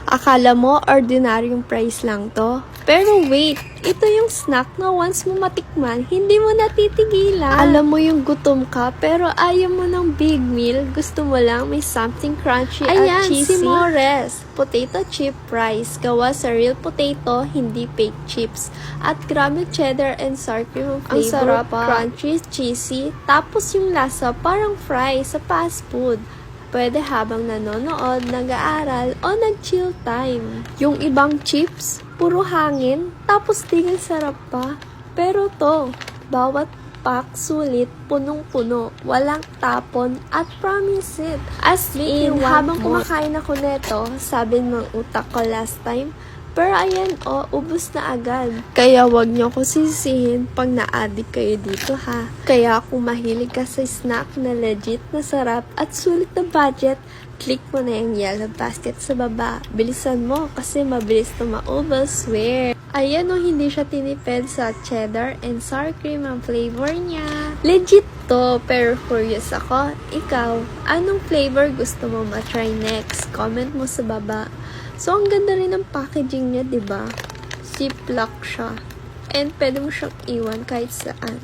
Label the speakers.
Speaker 1: Akala mo ordinaryong price lang to? Pero wait, ito yung snack na once mo matikman, hindi mo natitigilan. Alam mo yung gutom ka, pero ayaw mo ng big meal. Gusto mo lang may something crunchy at cheesy. Si Mores, potato chip fries. Gawa sa real potato, hindi fake chips. At grabe cheddar and sour cream ang flavor. Ang sarap, crunchy, cheesy. Tapos yung lasa, parang fries sa fast food. Pwede habang nanonood, nag-aaral, o nag-chill time. Yung ibang chips, puro hangin, tapos tingin sarap pa. Pero to, bawat pack sulit, punong-puno, walang tapon, at promise it. As in, habang kumakain ako neto, sabi ng utak ko last time, pero ayan ubos na agad. Kaya wag niyo ko sisihin pag na-addict kayo dito ha. Kaya kung mahilig ka sa snack na legit na sarap at sulit na budget, click mo na yung yellow basket sa baba. Bilisan mo kasi mabilis to maubos, swear. Ayan hindi siya tinipid sa cheddar and sour cream ang flavor niya. Legit to, pero curious ako. Ikaw, anong flavor gusto mo ma-try next? Comment mo sa baba. So, ang ganda rin ng packaging niya, diba? Ziplock siya. And pwede mo siyang iwan kahit saan.